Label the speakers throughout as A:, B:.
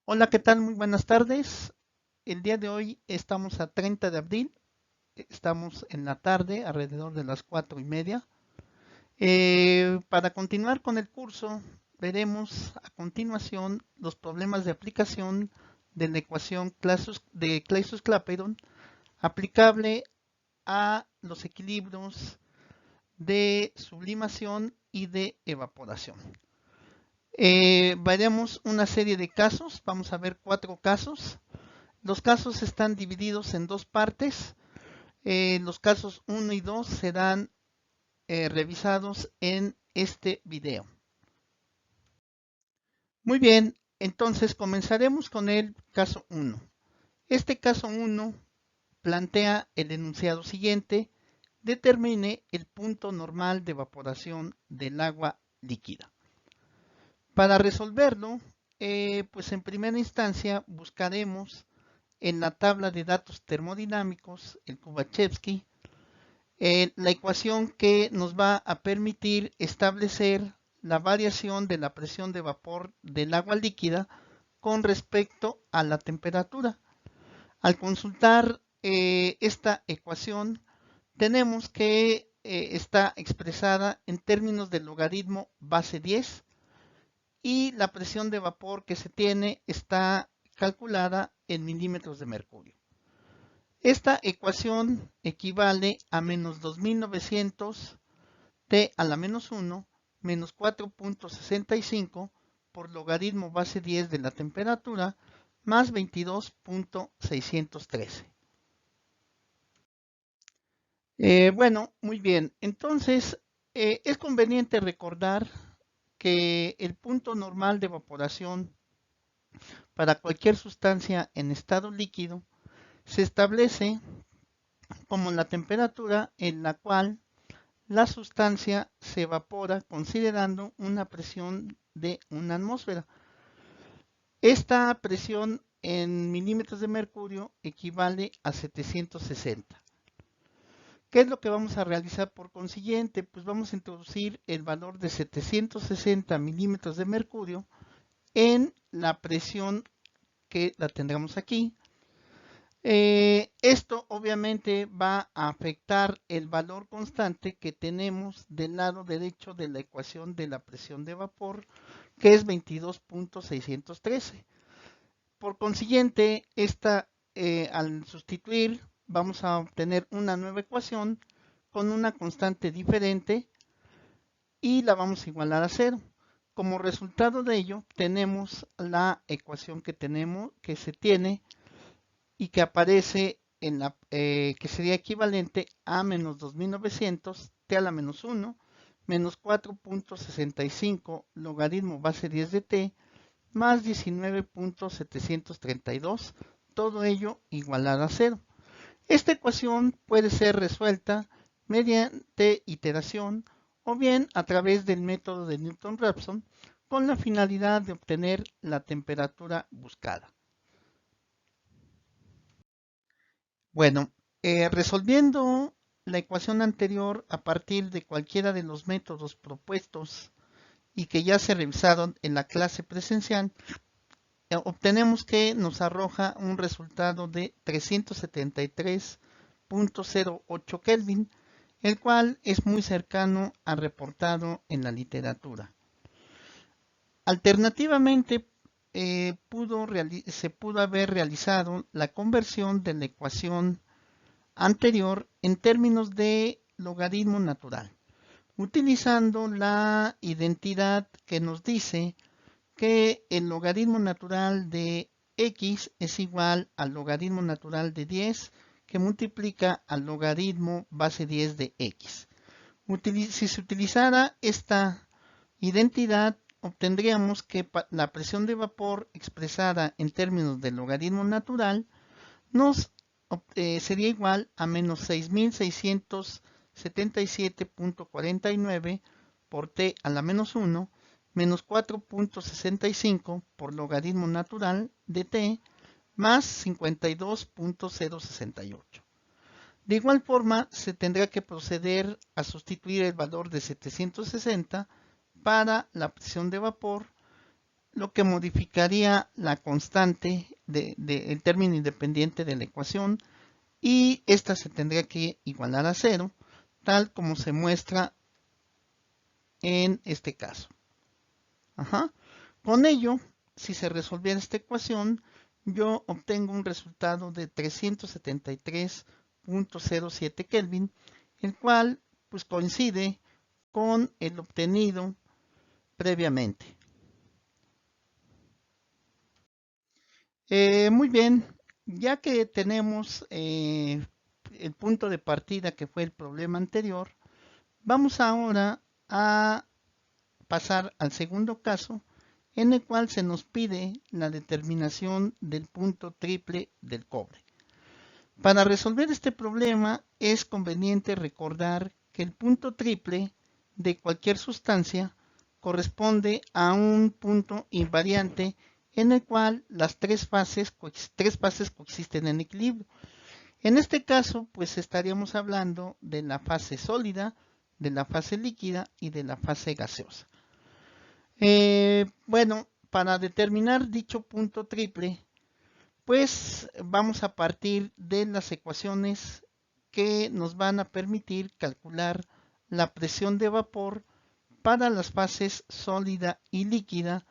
A: Hola, ¿qué tal? Muy buenas tardes. El día de hoy estamos a 30 de abril, estamos en la tarde, alrededor de las 4:30. Para continuar con el curso, veremos a continuación los problemas de aplicación de la ecuación de Clausius-Clapeyron aplicable a los equilibrios de sublimación y de evaporación. Veremos una serie de casos, vamos a ver 4 casos. Los casos están divididos en 2 partes. Los casos 1 y 2 serán revisados en este video. Muy bien, entonces comenzaremos con el caso 1. Este caso 1 plantea el enunciado siguiente: determine el punto normal de evaporación del agua líquida. Para resolverlo, pues en primera instancia buscaremos en la tabla de datos termodinámicos, el Kubachevsky, la ecuación que nos va a permitir establecer la variación de la presión de vapor del agua líquida con respecto a la temperatura. Al consultar esta ecuación, tenemos que está expresada en términos del logaritmo base 10 y la presión de vapor que se tiene está calculada en milímetros de mercurio. Esta ecuación equivale a menos 2900 T a la menos 1 menos 4.65 por logaritmo base 10 de la temperatura más 22.613. Bueno, muy bien. Entonces, es conveniente recordar que el punto normal de evaporación para cualquier sustancia en estado líquido se establece como la temperatura en la cual la sustancia se evapora considerando una presión de una atmósfera. Esta presión en milímetros de mercurio equivale a 760. ¿Qué es lo que vamos a realizar por consiguiente? Pues vamos a introducir el valor de 760 milímetros de mercurio en la presión que la tendremos aquí. Esto obviamente va a afectar el valor constante que tenemos del lado derecho de la ecuación de la presión de vapor, que es 22.613. Por consiguiente, al sustituir, vamos a obtener una nueva ecuación con una constante diferente y la vamos a igualar a 0. Como resultado de ello, tenemos la ecuación que se tiene y que aparece que sería equivalente a menos 2900 t a la menos 1 menos 4.65 logaritmo base 10 de t más 19.732, todo ello igualado a 0. Esta ecuación puede ser resuelta mediante iteración o bien a través del método de Newton-Raphson con la finalidad de obtener la temperatura buscada. Bueno, resolviendo la ecuación anterior a partir de cualquiera de los métodos propuestos y que ya se revisaron en la clase presencial, obtenemos que nos arroja un resultado de 373.08 Kelvin, el cual es muy cercano al reportado en la literatura. Alternativamente, se pudo haber realizado la conversión de la ecuación anterior en términos de logaritmo natural, utilizando la identidad que nos dice que el logaritmo natural de x es igual al logaritmo natural de 10 que multiplica al logaritmo base 10 de x. Si se utilizara esta identidad, obtendríamos que la presión de vapor expresada en términos del logaritmo natural sería igual a menos 6677.49 por t a la menos 1 menos 4.65 por logaritmo natural de t más 52.068. De igual forma, se tendrá que proceder a sustituir el valor de 760 para la presión de vapor lo que modificaría la constante del término independiente de la ecuación, y esta se tendría que igualar a 0, tal como se muestra en este caso. Con ello, si se resolviera esta ecuación, yo obtengo un resultado de 373.07 Kelvin, el cual pues coincide con el obtenido previamente. Muy bien, ya que tenemos el punto de partida que fue el problema anterior, vamos ahora a pasar al segundo caso, en el cual se nos pide la determinación del punto triple del cobre. Para resolver este problema es conveniente recordar que el punto triple de cualquier sustancia corresponde a un punto invariante en el cual las tres fases coexisten en equilibrio. En este caso, pues estaríamos hablando de la fase sólida, de la fase líquida y de la fase gaseosa. Bueno, para determinar dicho punto triple, pues vamos a partir de las ecuaciones que nos van a permitir calcular la presión de vapor para las fases sólida y líquida,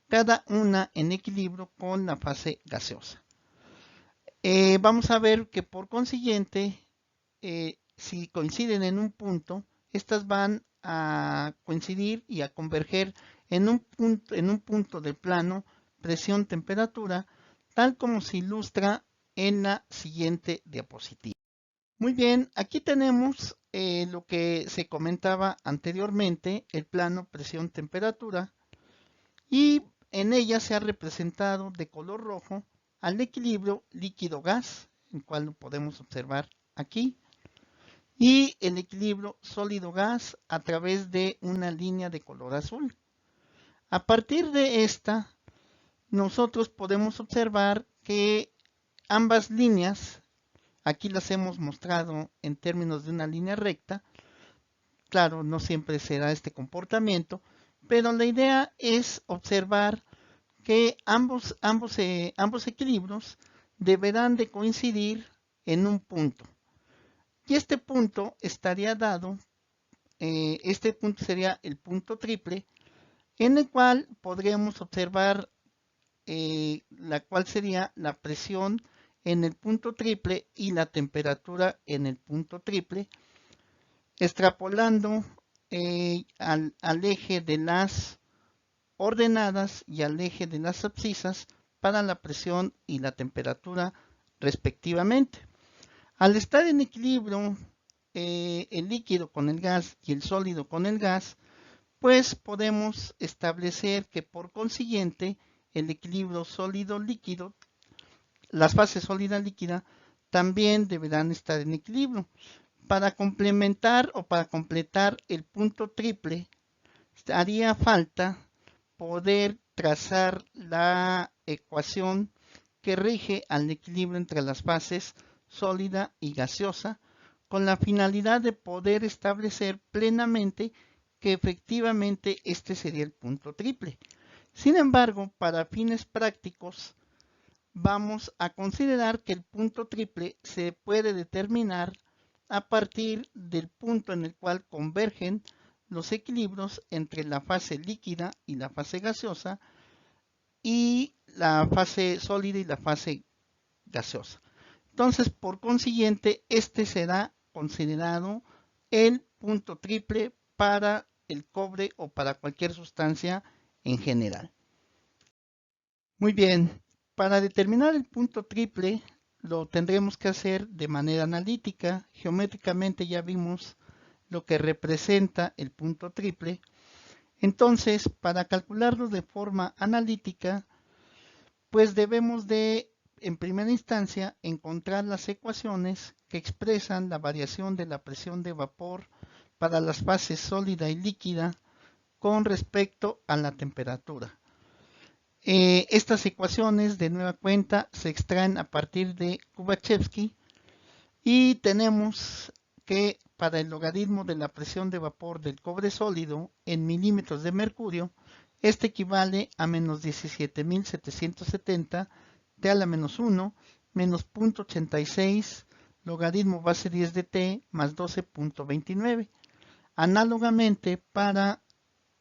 A: cada una en equilibrio con la fase gaseosa. Vamos a ver que por consiguiente, si coinciden en un punto, estas van a coincidir y a converger en un punto del plano presión-temperatura, tal como se ilustra en la siguiente diapositiva. Muy bien, aquí tenemos lo que se comentaba anteriormente, el plano presión-temperatura, y en ella se ha representado de color rojo al equilibrio líquido-gas, el cual lo podemos observar aquí, y el equilibrio sólido-gas a través de una línea de color azul. A partir de esta, nosotros podemos observar que ambas líneas, aquí las hemos mostrado en términos de una línea recta, claro, no siempre será este comportamiento, pero la idea es observar que ambos equilibrios deberán de coincidir en un punto. Y este punto estaría dado, este punto sería el punto triple, en el cual podríamos observar la cual sería la presión en el punto triple y la temperatura en el punto triple, extrapolando al eje de las ordenadas y al eje de las abscisas para la presión y la temperatura respectivamente. Al estar en equilibrio el líquido con el gas y el sólido con el gas, pues podemos establecer que por consiguiente el equilibrio sólido-líquido, las fases sólida-líquida, también deberán estar en equilibrio. Para complementar o para completar el punto triple, haría falta poder trazar la ecuación que rige al equilibrio entre las fases sólida y gaseosa, con la finalidad de poder establecer plenamente que efectivamente este sería el punto triple. Sin embargo, para fines prácticos, vamos a considerar que el punto triple se puede determinar a partir del punto en el cual convergen los equilibrios entre la fase líquida y la fase gaseosa y la fase sólida y la fase gaseosa. Entonces, por consiguiente, este será considerado el punto triple para el cobre o para cualquier sustancia en general. Muy bien, para determinar el punto triple lo tendremos que hacer de manera analítica. Geométricamente ya vimos lo que representa el punto triple. Entonces, para calcularlo de forma analítica, pues debemos de, en primera instancia, encontrar las ecuaciones que expresan la variación de la presión de vapor para las fases sólida y líquida con respecto a la temperatura. Estas ecuaciones, de nueva cuenta, se extraen a partir de Kubachevsky y tenemos que para el logaritmo de la presión de vapor del cobre sólido en milímetros de mercurio, Este equivale a menos 17.770 t a la menos 1 menos 0.86 logaritmo base 10 de t más 12.29. Análogamente, para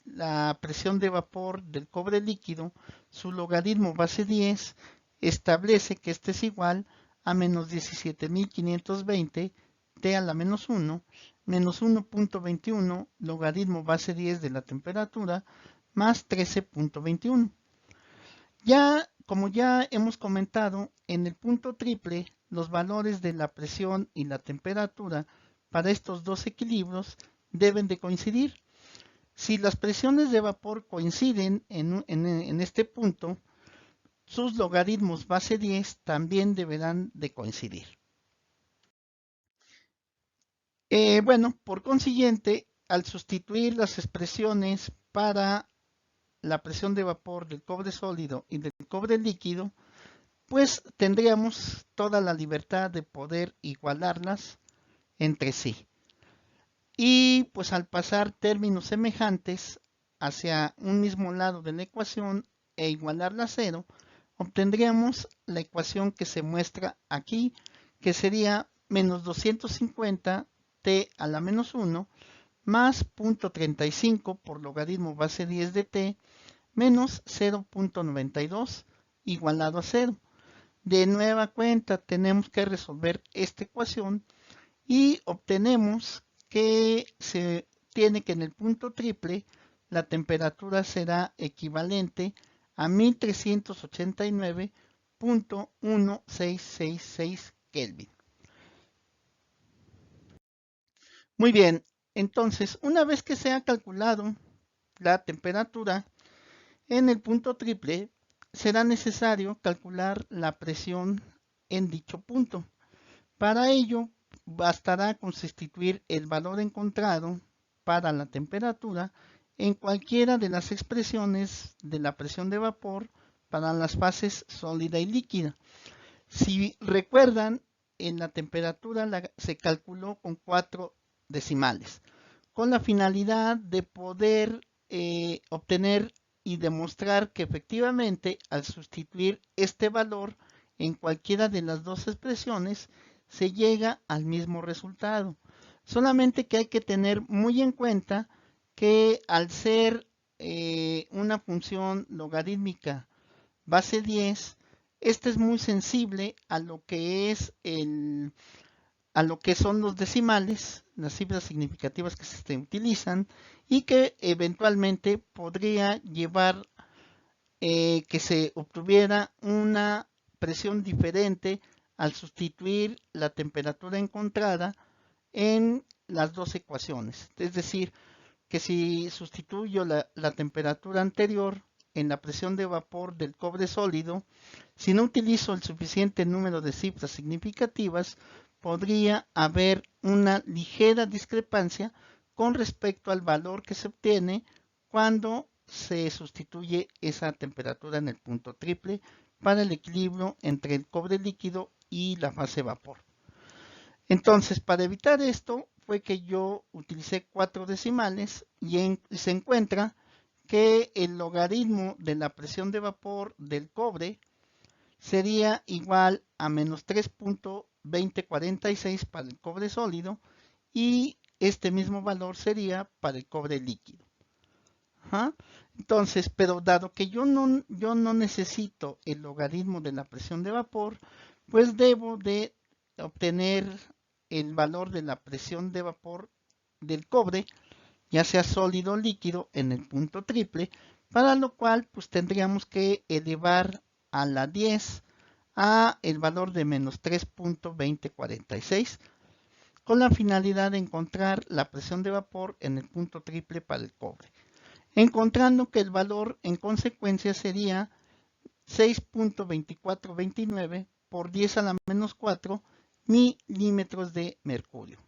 A: la presión de vapor del cobre líquido, su logaritmo base 10 establece que este es igual a menos 17.520 t a la menos 1 menos 1.21 logaritmo base 10 de la temperatura más 13.21. Como ya hemos comentado, en el punto triple, los valores de la presión y la temperatura para estos dos equilibrios deben de coincidir. Si las presiones de vapor coinciden en este punto, sus logaritmos base 10 también deberán de coincidir. Bueno, por consiguiente, al sustituir las expresiones para la presión de vapor del cobre sólido y del cobre líquido, pues tendríamos toda la libertad de poder igualarlas entre sí. Y pues al pasar términos semejantes hacia un mismo lado de la ecuación e igualarla a cero, obtendríamos la ecuación que se muestra aquí, que sería menos 250 t a la menos 1 más 0.35 por logaritmo base 10 de t menos 0.92 igualado a 0. De nueva cuenta tenemos que resolver esta ecuación y obtenemos que se tiene que en el punto triple la temperatura será equivalente a 1389.1666 Kelvin. Muy bien, entonces una vez que se ha calculado la temperatura en el punto triple, será necesario calcular la presión en dicho punto. Para ello, bastará con sustituir el valor encontrado para la temperatura en cualquiera de las expresiones de la presión de vapor para las fases sólida y líquida. Si recuerdan, en la temperatura se calculó con 4 decimales, con la finalidad de poder obtener y demostrar que efectivamente al sustituir este valor en cualquiera de las dos expresiones se llega al mismo resultado. Solamente que hay que tener muy en cuenta que al ser una función logarítmica base 10, esta es muy sensible a lo que es a lo que son los decimales, las cifras significativas que se utilizan y que eventualmente podría llevar que se obtuviera una presión diferente al sustituir la temperatura encontrada en las dos ecuaciones. Es decir, que si sustituyo la temperatura anterior en la presión de vapor del cobre sólido, si no utilizo el suficiente número de cifras significativas, podría haber una ligera discrepancia con respecto al valor que se obtiene cuando se sustituye esa temperatura en el punto triple para el equilibrio entre el cobre líquido y la fase vapor. Entonces, para evitar esto, fue que yo utilicé 4 decimales y se encuentra que el logaritmo de la presión de vapor del cobre sería igual a menos 3.2046 para el cobre sólido y este mismo valor sería para el cobre líquido. Ajá. Entonces, pero dado que yo no necesito el logaritmo de la presión de vapor, pues debo de obtener el valor de la presión de vapor del cobre, ya sea sólido o líquido, en el punto triple, para lo cual pues tendríamos que elevar a la 10 a el valor de menos 3.2046 con la finalidad de encontrar la presión de vapor en el punto triple para el cobre, encontrando que el valor en consecuencia sería 6.2429 por 10 a la menos 4 milímetros de mercurio.